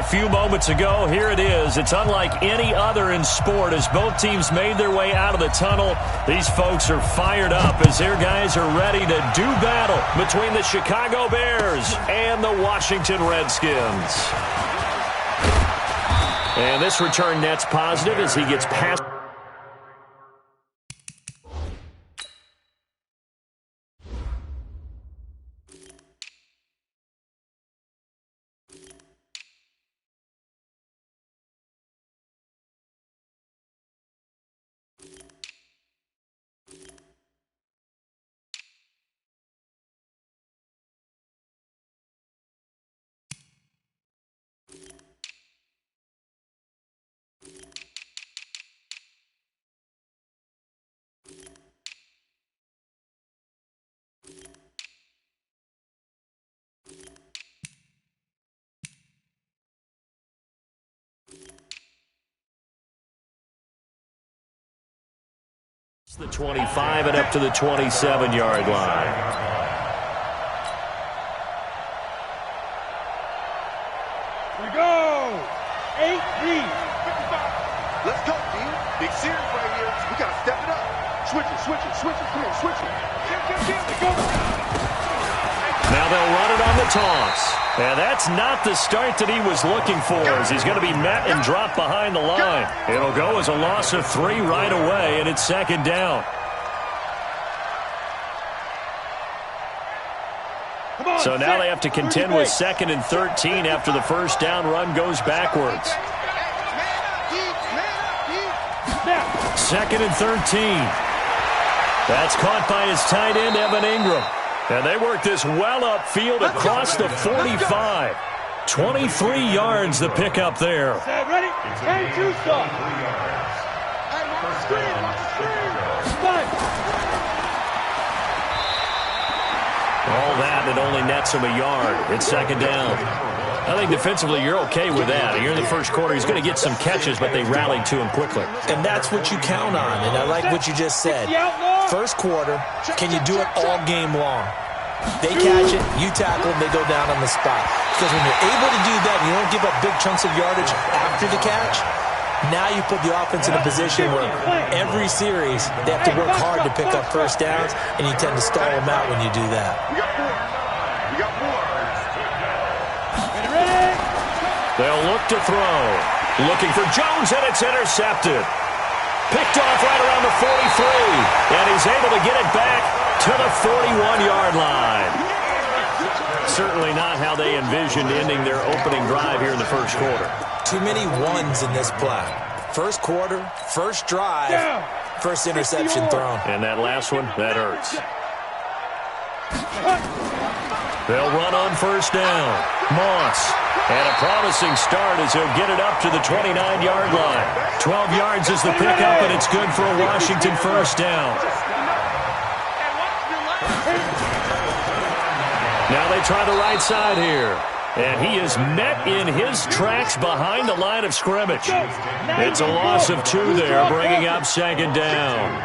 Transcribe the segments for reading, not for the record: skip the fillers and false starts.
a few moments ago. Here it is. It's unlike any other in sport as both teams made their way out of the tunnel. These folks are fired up as their guys are ready to do battle between the Chicago Bears and the Washington Redskins. And this return net's positive as he gets past. The 25 and up to the 27-yard line. Here we go. 8 deep. Let's go, D. Big series right here. We got to step it up. Switch it. Come on, switch it. Go. Now they'll run it on the toss. And that's not the start that he was looking for as he's going to be met and dropped behind the line. It'll go as a loss of 3 right away, and it's second down. So now they have to contend with 2nd and 13 after the first down run goes backwards. 2nd and 13. That's caught by his tight end, Evan Ingram. And they work this well upfield across the 45. 23 yards the pickup there. Ready? And 2 stop. All that, it only nets him a yard. It's second down. I think defensively you're okay with that. Here in the first quarter, he's going to get some catches, but they rallied to him quickly. And that's what you count on, and I like what you just said. First quarter, can you do it all game long? They catch it, you tackle, they go down on the spot. Because when you're able to do that, you don't give up big chunks of yardage after the catch. Now you put the offense in a position where every series they have to work hard to pick up first downs, and you tend to stall them out when you do that. We got 4. They'll look to throw. Looking for Jones, and it's intercepted. Picked off right around the 43, and he's able to get it back to the 41-yard line. Certainly not how they envisioned ending their opening drive here in the first quarter. Too many ones in this play. First quarter, first drive, first interception thrown. And that last one, that hurts. They'll run on first down. Moss. And a promising start as he'll get it up to the 29-yard line. 12 yards is the pickup, and it's good for a Washington first down. Now they try the right side here. And he is met in his tracks behind the line of scrimmage. It's a loss of 2 there, bringing up second down.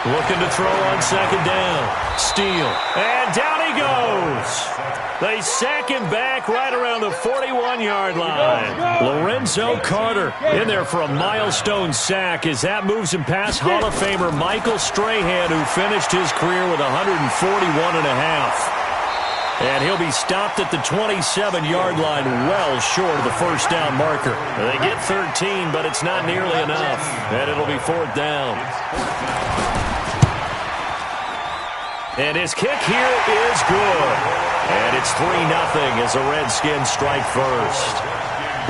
Looking to throw on second down. Steele. And down he goes. They sack him back right around the 41-yard line. Lorenzo Carter in there for a milestone sack as that moves him past Hall of Famer Michael Strahan, who finished his career with 141.5. And he'll be stopped at the 27-yard line, well short of the first down marker. They get 13, but it's not nearly enough. And it'll be fourth down. And his kick here is good. And it's 3-0 as the Redskins strike first.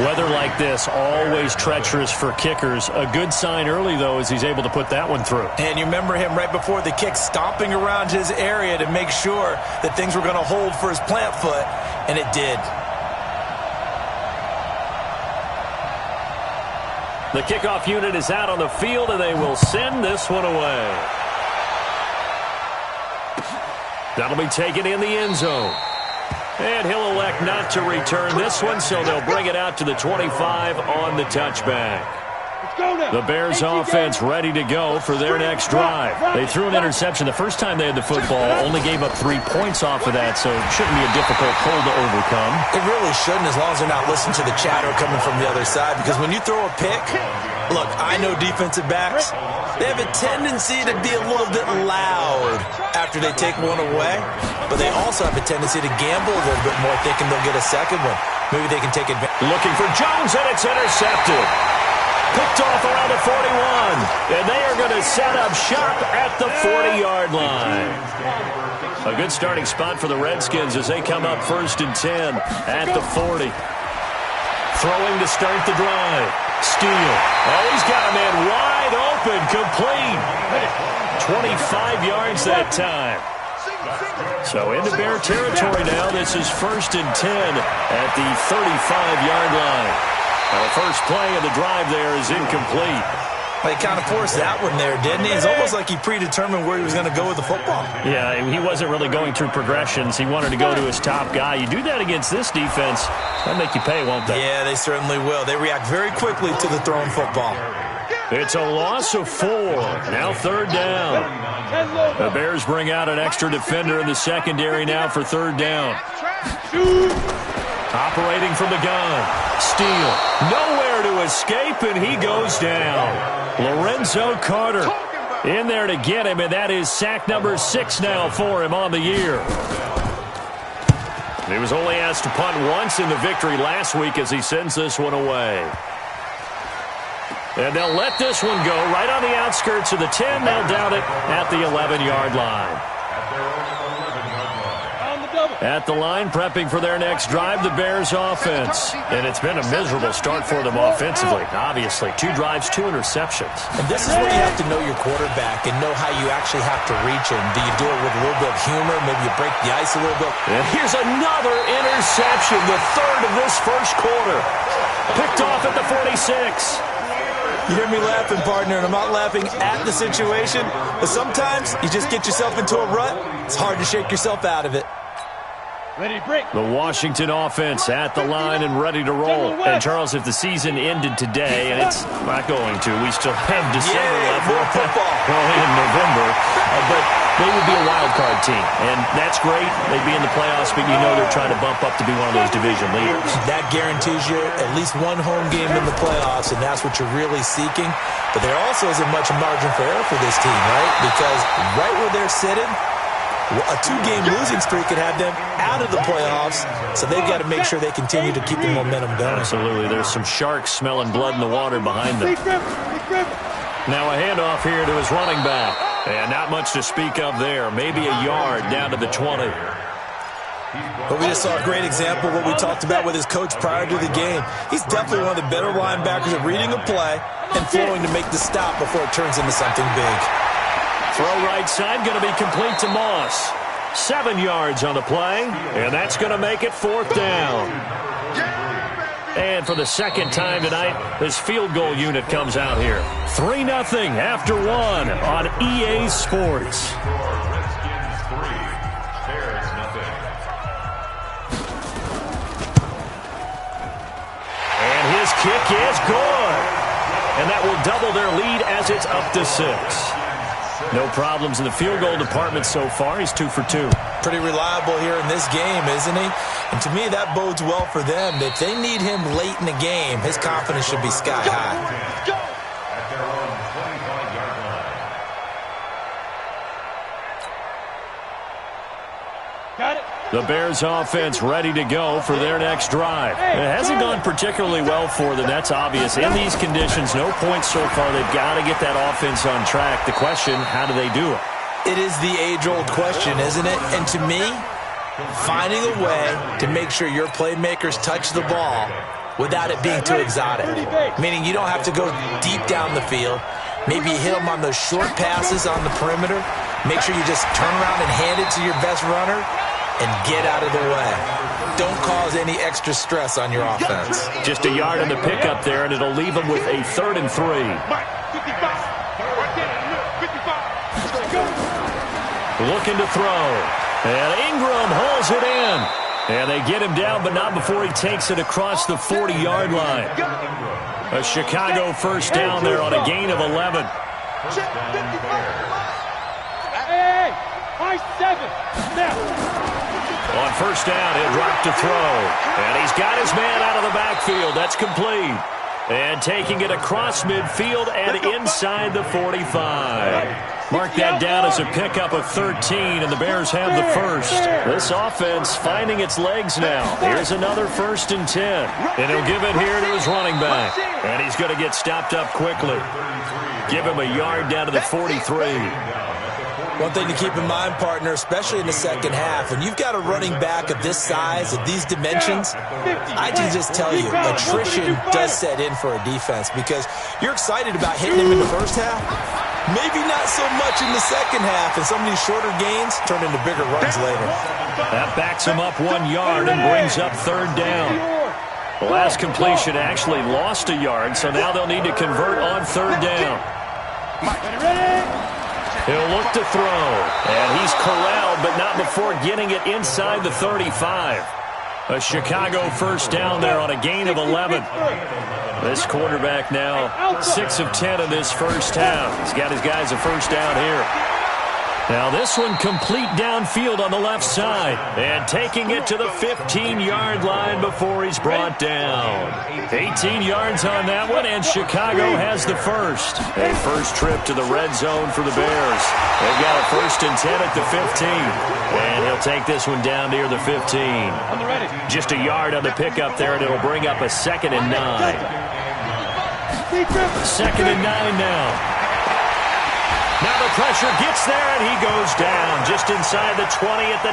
Weather like this, always treacherous for kickers. A good sign early, though, as he's able to put that one through. And you remember him right before the kick stomping around his area to make sure that things were going to hold for his plant foot, and it did. The kickoff unit is out on the field, and they will send this one away. That'll be taken in the end zone. And he'll elect not to return this one, so they'll bring it out to the 25 on the touchback. The Bears offense ready to go for their next drive. They threw an interception the first time they had the football, only gave up 3 points off of that, so it shouldn't be a difficult hole to overcome. It really shouldn't, as long as they're not listening to the chatter coming from the other side, because when you throw a pick, look, I know defensive backs, they have a tendency to be a little bit loud after they take one away, but they also have a tendency to gamble a little bit more, thinking they'll get a second one. Maybe they can take advantage. Looking for Jones, and it's intercepted. Picked off around the 41, and they are going to set up shop at the 40-yard line. A good starting spot for the Redskins as they come up 1st and 10 at the 40. Throwing to start the drive. Steele. Oh, he's got a man wide open, complete. 25 yards that time. So into Bear territory now. This is 1st and 10 at the 35-yard line. Now, the first play of the drive there is incomplete. Well, he kind of forced that one there, didn't he? It's almost like he predetermined where he was going to go with the football. Yeah, he wasn't really going through progressions. He wanted to go to his top guy. You do that against this defense, that'll make you pay, won't they? Yeah, they certainly will. They react very quickly to the thrown football. It's a loss of 4. Now 3rd down. The Bears bring out an extra defender in the secondary now for 3rd down. Operating from the gun. Steele. Nowhere to escape, and he goes down. Lorenzo Carter in there to get him, and that is sack number 6 now for him on the year. He was only asked to punt once in the victory last week as he sends this one away. And they'll let this one go right on the outskirts of the 10. They'll down it at the 11-yard line. At the line, prepping for their next drive, the Bears offense. And it's been a miserable start for them offensively, obviously. 2 drives, 2 interceptions. And this is where you have to know your quarterback and know how you actually have to reach him. Do you do it with a little bit of humor? Maybe you break the ice a little bit. And here's another interception, the 3rd of this first quarter. Picked off at the 46. You hear me laughing, partner, and I'm not laughing at the situation, but sometimes you just get yourself into a rut. It's hard to shake yourself out of it. The Washington offense at the line and ready to roll. And, Charles, if the season ended today, and it's not going to, we still have December left. More football. Well, in November. But they would be a wild card team, and that's great. They'd be in the playoffs, but you know they're trying to bump up to be one of those division leaders. That guarantees you at least one home game in the playoffs, and that's what you're really seeking. But there also isn't much margin for error for this team, right? Because right where they're sitting, a 2-game losing streak could have them out of the playoffs, so they've got to make sure they continue to keep the momentum going. Absolutely. There's some sharks smelling blood in the water behind them. Now a handoff here to his running back. And not much to speak of there. Maybe a yard down to the 20. But we just saw a great example of what we talked about with his coach prior to the game. He's definitely one of the better linebackers at reading a play and flowing to make the stop before it turns into something big. Throw right side, going to be complete to Moss. 7 yards on the play, and that's going to make it 4th down. And for the second time tonight, this field goal unit comes out here. 3-0 after 1 on EA Sports. And his kick is good. And that will double their lead as it's up to 6. No problems in the field goal department so far. He's 2 for 2. Pretty reliable here in this game, isn't he? And to me, that bodes well for them. If they need him late in the game, his confidence should be sky high. Got it. The Bears offense ready to go for their next drive. It hasn't gone particularly well for them. That's obvious. In these conditions, no points so far. They've got to get that offense on track. The question, how do they do it? It is the age-old question, isn't it? And to me, finding a way to make sure your playmakers touch the ball without it being too exotic. Meaning you don't have to go deep down the field. Maybe you hit them on those short passes on the perimeter. Make sure you just turn around and hand it to your best runner and get out of the way. Don't cause any extra stress on your offense. Just a yard in the pickup there, and it'll leave them with a 3rd and 3. Looking to throw. And Ingram holds it in. And they get him down, but not before he takes it across the 40-yard line. A Chicago first down there on a gain of 11. Hey, high 7. Now. On first down, he'll drop to throw. And he's got his man out of the backfield. That's complete. And taking it across midfield and inside the 45. Mark that down as a pickup of 13, and the Bears have the first. This offense finding its legs now. Here's another 1st and 10. And he'll give it here to his running back. And he's going to get stopped up quickly. Give him a yard down to the 43. One thing to keep in mind, partner, especially in the second half, when you've got a running back of this size, of these dimensions, I can just tell you, attrition does set in for a defense because you're excited about hitting him in the first half. Maybe not so much in the second half, and some of these shorter gains turn into bigger runs later. That backs him up 1 yard and brings up 3rd down. The last completion actually lost a yard, so now they'll need to convert on 3rd down. He'll look to throw, and he's corralled, but not before getting it inside the 35. A Chicago first down there on a gain of 11. This quarterback now 6 of 10 in this first half. He's got his guys a first down here. Now this one complete downfield on the left side. And taking it to the 15-yard line before he's brought down. 18 yards on that one, and Chicago has the first. A first trip to the red zone for the Bears. They've got a 1st and 10 at the 15. And he'll take this one down near the 15. Just a yard on the pickup there, and it'll bring up a 2nd and 9. 2nd and 9 now. Now the pressure gets there, and he goes down just inside the 20 at the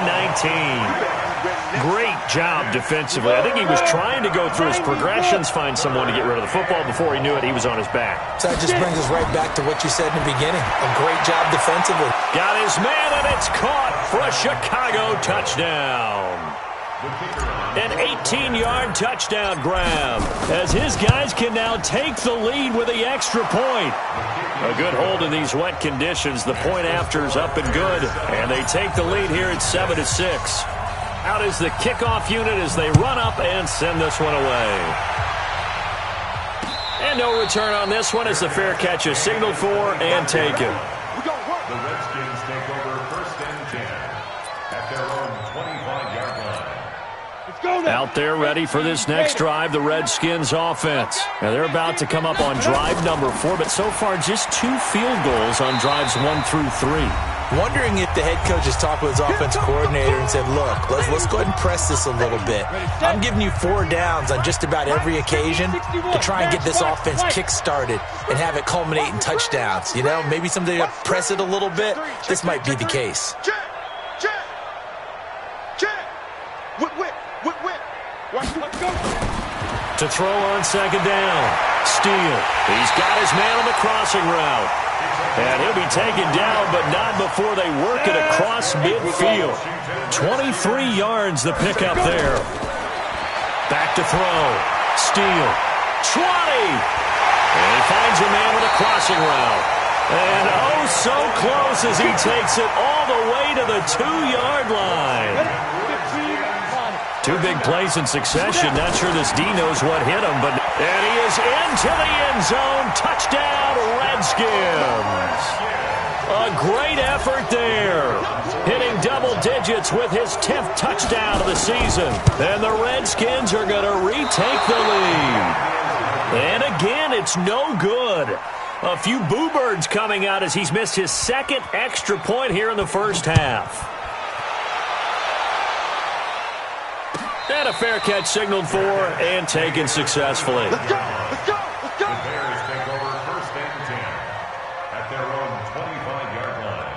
19. Great job defensively. I think he was trying to go through his progressions, find someone to get rid of the football. Before he knew it, he was on his back. So that just brings us right back to what you said in the beginning. A great job defensively. Got his man, and it's caught for a Chicago touchdown. An 18-yard touchdown grab as his guys can now take the lead with the extra point. A good hold in these wet conditions. The point after's up and good, and they take the lead here at 7-6. Out is the kickoff unit as they run up and send this one away. And no return on this one as the fair catch is signaled for and taken. The Redskins take over 1st and 10 at their own 25-yard line. Out there ready for this next drive, the Redskins offense. Now they're about to come up on drive number 4, but so far just 2 field goals on drives 1 through 3. Wondering if the head coach has talked with his offensive coordinator and said, look, let's go ahead and press this a little bit. I'm giving you 4 downs on just about every occasion to try and get this offense kick-started and have it culminate in touchdowns. You know, maybe someday you press it a little bit. This might be the case. To throw on 2nd down. Steele. He's got his man on the crossing route. And he'll be taken down, but not before they work it across midfield. 23 yards the pickup there. Back to throw. Steele. 20. And he finds a man with a crossing route. And oh, so close as he takes it all the way to the 2-yard line. 2 big plays in succession. Not sure this D knows what hit him, but and he is into the end zone. Touchdown, Redskins. A great effort there. Hitting double digits with his 10th touchdown of the season. And the Redskins are going to retake the lead. And again, it's no good. A few boo birds coming out as he's missed his 2nd extra point here in the first half. And a fair catch signaled for and taken successfully. Let's go! Let's go! Let's go! The Bears take over 1st and 10 at their own 25-yard line.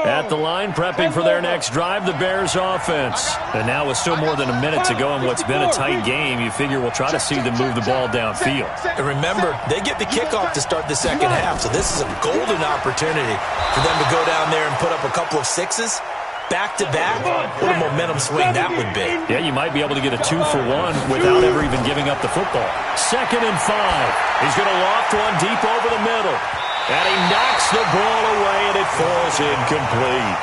At the line, prepping for their next drive, the Bears offense. And now with still more than a minute to go in what's been a tight game, you figure we'll try to see them move the ball downfield. And remember, they get the kickoff to start the second half, so this is a golden opportunity for them to go down there and put up a couple of 6s. Back-to-back, what a momentum swing that would be. Yeah, you might be able to get a 2-for-1 without ever even giving up the football. 2nd and 5. He's going to loft one deep over the middle. And he knocks the ball away, and it falls incomplete.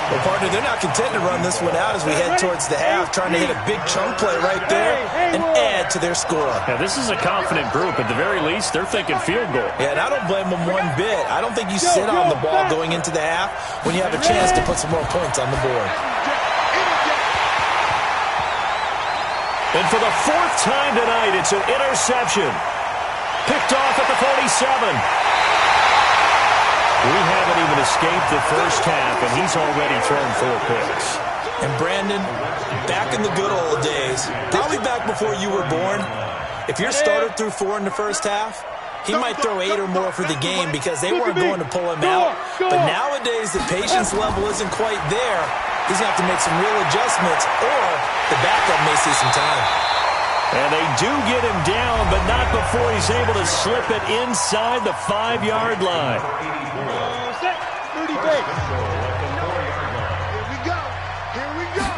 Well, partner, they're not content to run this one out as we head towards the half, trying to hit a big chunk play right there and add to their score. Yeah, this is a confident group. At the very least, they're thinking field goal. Yeah, and I don't blame them one bit. I don't think you sit on the ball going into the half when you have a chance to put some more points on the board. And for the fourth time tonight, it's an interception. Picked off at the 47. We haven't even escaped the first half, and he's already thrown 4 picks. And Brandon, back in the good old days, probably back before you were born, if your starter threw 4 in the first half, he might throw 8 or more for the game because they weren't going to pull him out. But nowadays, the patience level isn't quite there. He's going to have to make some real adjustments, or the backup may see some time. And they do get him down, but not before he's able to slip it inside the 5-yard line. Set. 30 base. Here we go.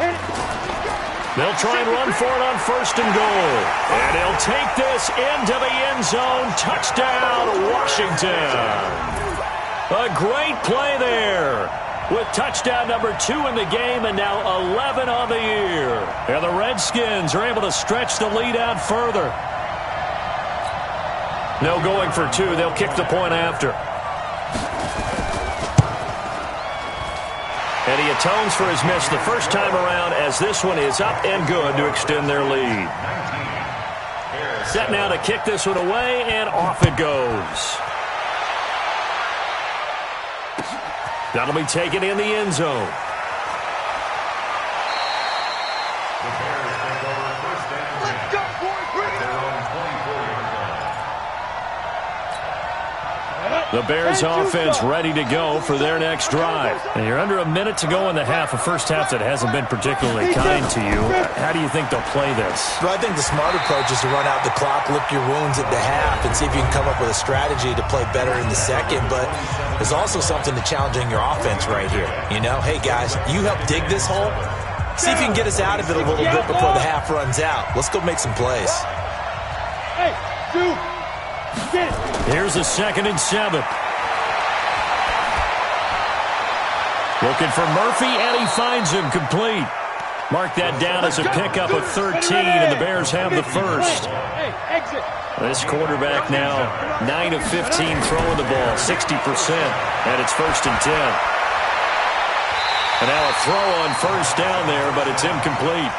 They'll try and run for it on 1st and goal. And he'll take this into the end zone. Touchdown, Washington. A great play there, with touchdown number 2 in the game and now 11 on the year. And the Redskins are able to stretch the lead out further. No going for 2. They'll kick the point after. And he atones for his miss the first time around, as this one is up and good to extend their lead. Set now to kick this one away, and off it goes. That'll be taken in the end zone. Let's go, boys. Bring it on. The Bears offense ready to go for their next drive. And you're under a minute to go in the half, a first half that hasn't been particularly kind to you. How do you think they'll play this? Well, I think the smart approach is to run out the clock, lick your wounds at the half, and see if you can come up with a strategy to play better in the second. But there's also something to challenging your offense right here. You know, hey, guys, you help dig this hole. See if you can get us out of it a little bit before the half runs out. Let's go make some plays. Hey, dude. Get it. Here's a 2nd and 7. Looking for Murphy, and he finds him complete. Mark that down as a pickup of 13, and the Bears have the first. Hey, exit. This quarterback now 9 of 15 throwing the ball, 60%, and it's 1st and 10. And now a throw on 1st down there, but it's incomplete.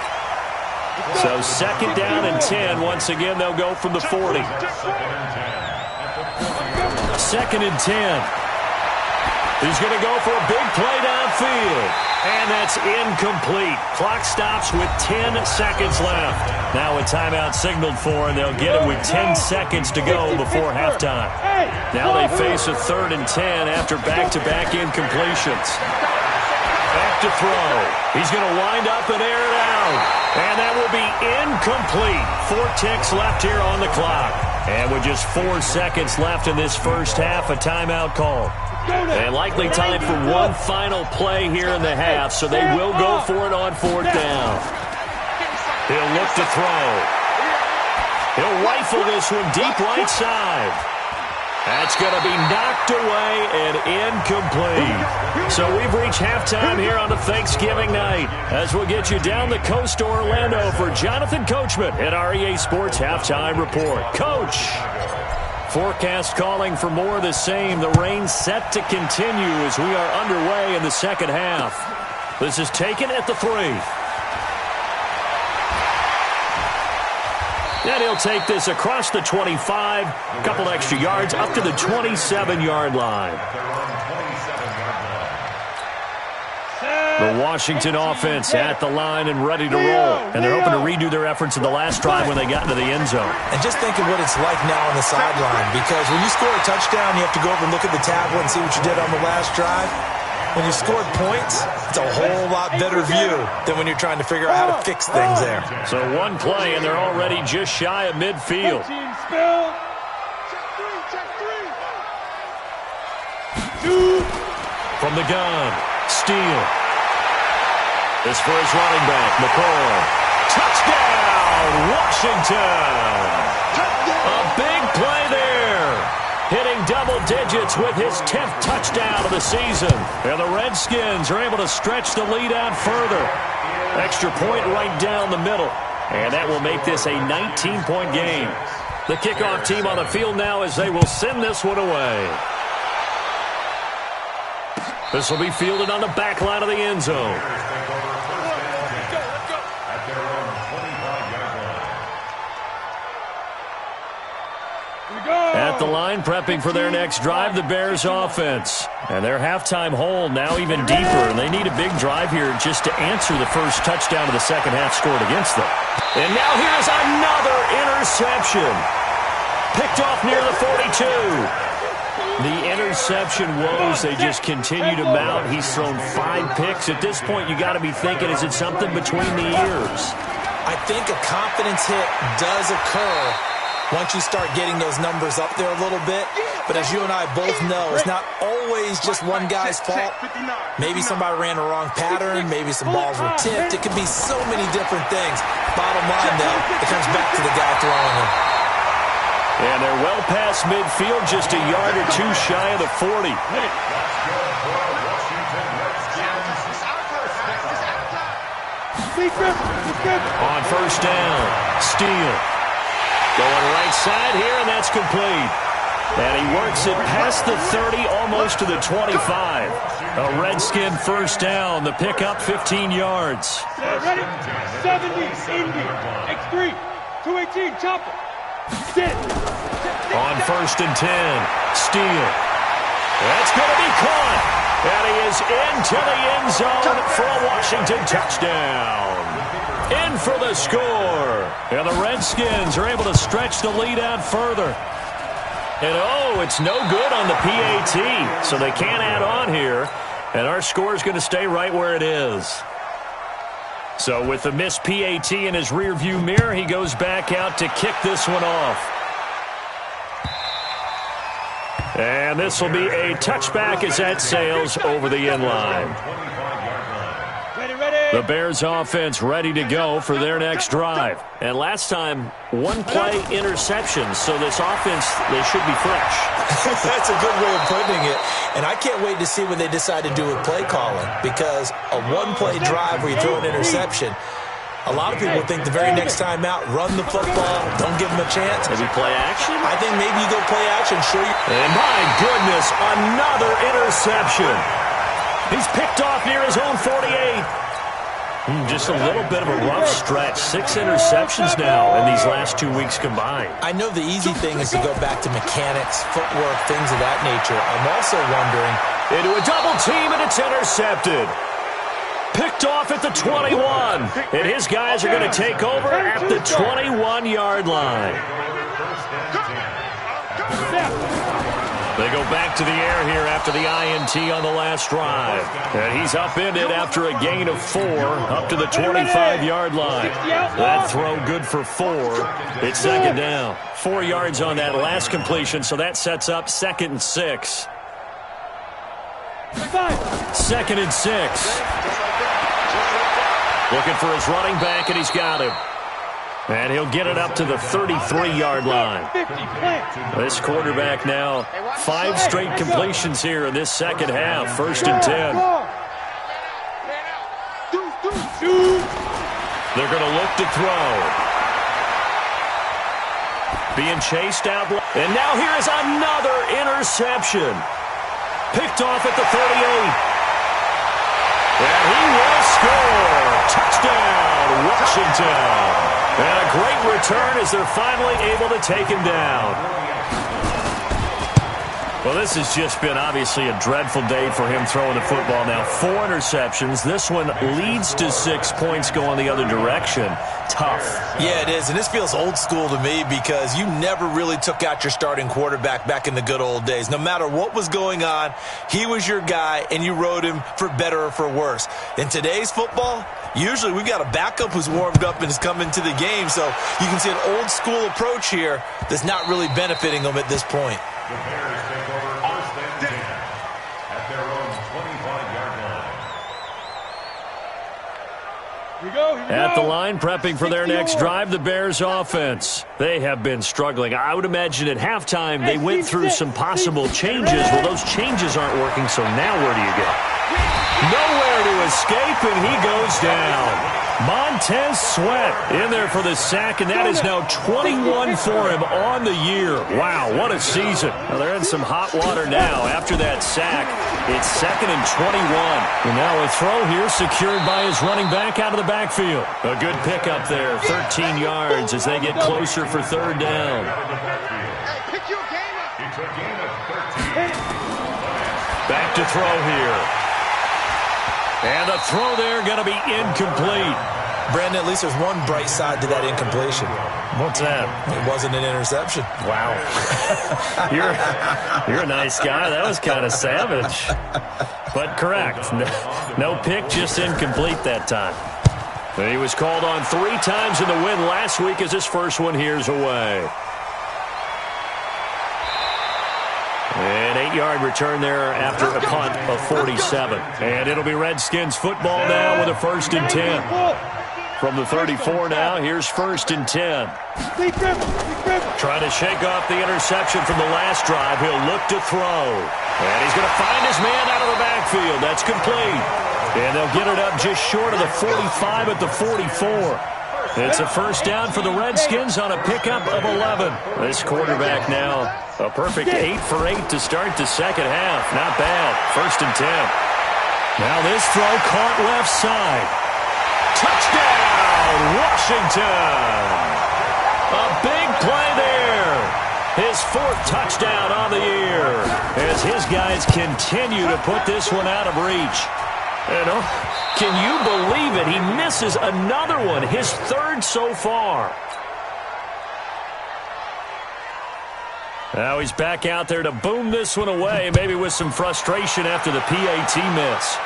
So 2nd down and 10. Once again, they'll go from the 40. 2nd and 10. He's going to go for a big play downfield. And that's incomplete. Clock stops with 10 seconds left. Now a timeout signaled for, and they'll get it with 10 seconds to go before halftime. Now they face a 3rd and 10 after back-to-back incompletions. Back to throw. He's going to wind up and air it out. And that will be incomplete. 4 ticks left here on the clock. And with just 4 seconds left in this first half, a timeout call. And likely time for one final play here in the half, so they will go for it on 4th down. He'll look to throw. He'll rifle this one deep right side. That's going to be knocked away and incomplete. So we've reached halftime here on a Thanksgiving night, as we'll get you down the coast to Orlando for Jonathan Coachman at REA Sports Halftime Report. Coach, forecast calling for more of the same. The rain set to continue as we are underway in the second half. This is taken at the 3. And he'll take this across the 25, a couple extra yards, up to the 27-yard line. The Washington offense at the line and ready to roll. And they're hoping to redo their efforts in the last drive when they got into the end zone. And just think of what it's like now on the sideline, because when you score a touchdown, you have to go over and look at the tablet and see what you did on the last drive. When you scored points, it's a whole lot better view than when you're trying to figure out how to fix things there. So one play, and they're already just shy of midfield. From the gun, Steele. This for his running back, McCoy. Touchdown, Washington! A big play there. Hitting double digits with his 10th touchdown of the season. And the Redskins are able to stretch the lead out further. Extra point right down the middle. And that will make this a 19-point game. The kickoff team on the field now as they will send this one away. This will be fielded on the back line of the end zone. At the line, prepping for their next drive, the Bears offense. And their halftime hole now even deeper, and they need a big drive here just to answer the first touchdown of the second half scored against them. And now here's another interception. Picked off near the 42. The interception woes, they just continue to mount. He's thrown 5 picks. At this point, you got to be thinking, is it something between the ears? I think a confidence hit does occur once you start getting those numbers up there a little bit. But as you and I both know, it's not always just one guy's fault. Maybe somebody ran the wrong pattern. Maybe some balls were tipped. It could be so many different things. Bottom line, though, it comes back to the guy throwing them. And they're well past midfield, just a yard or two shy of the 40. On first down, Steele. Going right side here, and that's complete. And he works it past the 30, almost to the 25. A Redskin first down. The pickup, 15 yards. Ready? 70, Indy. X3, 218, chopper. Sit. On first and 10, Steele. That's going to be caught. And he is into the end zone for a Washington touchdown. In for the score. And the Redskins are able to stretch the lead out further. And oh, it's no good on the PAT. So they can't add on here. And our score is going to stay right where it is. So with the missed PAT in his rearview mirror, he goes back out to kick this one off. And this will be a touchback as that sails over the end line. The Bears offense ready to go for their next drive. And last time, one play interception. So this offense, they should be fresh. That's a good way of putting it. And I can't wait to see what they decide to do with play calling. Because a one-play drive where you throw an interception, a lot of people think the very next time out, run the football, don't give them a chance. Maybe play action? I think maybe you go play action, sure. And my goodness, another interception. He's picked off near his own 48. Just a little bit of a rough stretch. 6 interceptions now in these last 2 weeks combined. I know the easy thing is to go back to mechanics, footwork, things of that nature. I'm also wondering. Into a double team, and it's intercepted. Picked off at the 21. And his guys are going to take over at the 21-yard line. They go back to the air here after the INT on the last drive. And he's upended after a gain of 4 up to the 25-yard line. That throw good for 4. It's second down. 4 yards on that last completion, so that sets up 2nd and 6. 2nd and 6. Looking for his running back, and he's got him. And he'll get it up to the 33-yard line. This quarterback now, 5 straight completions here in this second half. 1st and 10. They're going to look to throw. Being chased out. And now here is another interception. Picked off at the 38. And he will score. Touchdown, Washington. And a great return as they're finally able to take him down. Well, this has just been obviously a dreadful day for him throwing the football now. 4 interceptions. This one leads to 6 points going the other direction. Tough. Yeah, it is. And this feels old school to me because you never really took out your starting quarterback back in the good old days. No matter what was going on, he was your guy, and you rode him for better or for worse. In today's football, usually we've got a backup who's warmed up and has come into the game. So you can see an old school approach here that's not really benefiting them at this point. The Bears take over 1st and 10 at their own 25-yard line. Here we go. At the line, prepping for their next drive, the Bears offense. They have been struggling. I would imagine at halftime they went through some possible changes. Well, those changes aren't working, so now where do you go? Nowhere to escape, and he goes down. Montez Sweat in there for the sack, and that is now 21 for him on the year. Wow, what a season. Well, they're in some hot water now. After that sack, it's 2nd and 21. And now a throw here secured by his running back out of the backfield. A good pickup there, 13 yards as they get closer for 3rd down. Back to throw here. And the throw there going to be incomplete. Brandon, at least there's one bright side to that incompletion. What's that? It wasn't an interception. Wow. You're a nice guy. That was kind of savage. But correct. No pick, just incomplete that time. He was called on 3 times in the win last week as his first one here's away. An 8-yard return there after a punt of 47. And it'll be Redskins football now with a 1st and 10. From the 34 now, here's 1st and 10. Trying to shake off the interception from the last drive. He'll look to throw. And he's going to find his man out of the backfield. That's complete. And they'll get it up just short of the 45 at the 44. It's a 1st down for the Redskins on a pickup of 11. This quarterback now a perfect 8 for 8 to start the second half. Not bad. 1st and 10. Now this throw caught left side. Touchdown, Washington. A big play there. His 4th touchdown on the year as his guys continue to put this one out of reach. And can you believe it? He misses another one, his 3rd so far. Now he's back out there to boom this one away, maybe with some frustration after the PAT miss.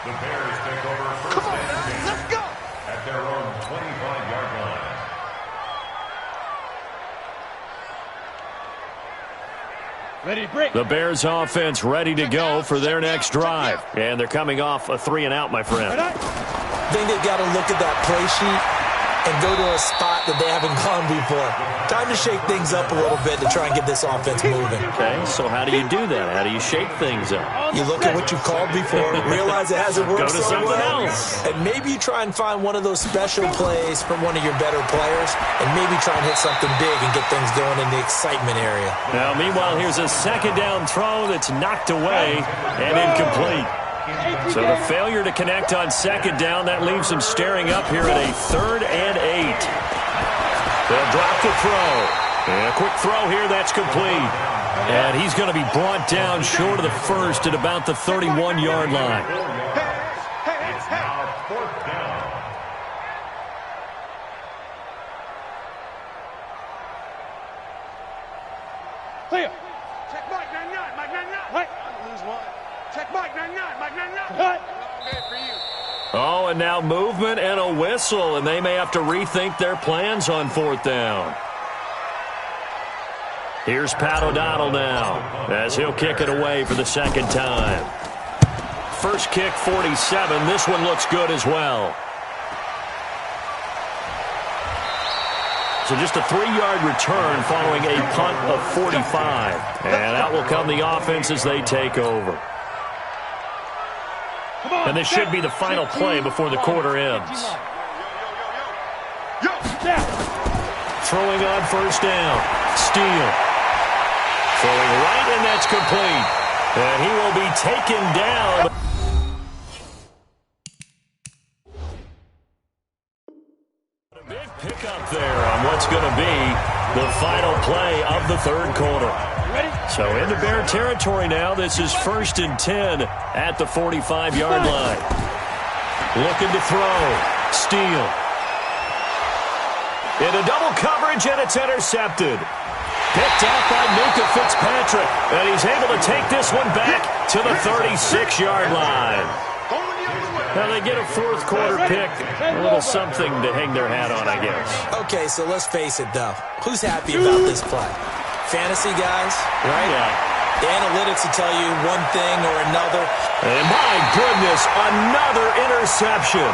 The Bears take over 1st and 10. Let's go! At their own 25-yard line. Ready, break. The Bears offense ready to go for their next drive. And they're coming off a 3-and-out, my friend. I think they've got to look at that play sheet and go to a spot that they haven't gone before. Time to shake things up a little bit to try and get this offense moving. Okay, so how do you do that? How do you shake things up? You look at what you called before, realize it hasn't worked Go to so something well, else. and maybe you try and find one of those special plays from one of your better players, and maybe try and hit something big and get things going in the excitement area. Now, meanwhile, here's a 2nd down throw that's knocked away and incomplete. So the failure to connect on 2nd down, that leaves him staring up here at a 3rd and 8. They'll drop the throw. And a quick throw here, that's complete. And he's going to be brought down short of the 1st at about the 31-yard line. It's now 4th down. Clear. Check Mike 99, Mike 99. Right. Lose one. Check Mike 99, Mike 99. Cut. Long day for you. Oh, and now movement and a whistle, and they may have to rethink their plans on 4th down. Here's Pat O'Donnell now as he'll kick it away for the 2nd time. First kick, 47. This one looks good as well. So just a 3-yard return following a punt of 45. And out will come the offense as they take over. And this should be the final play before the quarter ends. Throwing on 1st down. Steele. Throwing right, and that's complete. And he will be taken down. A big pickup there on what's going to be the final play of the 3rd quarter. So into Bear territory now. This is 1st and 10 at the 45-yard line. Looking to throw. Steele. Into double coverage, and it's intercepted. Picked off by Minka Fitzpatrick. And he's able to take this one back to the 36-yard line. Now they get a 4th quarter pick. A little something to hang their hat on, I guess. Okay, so let's face it, though. Who's happy about this play? Fantasy guys, right? Yeah. The analytics will tell you one thing or another. And my goodness, another interception.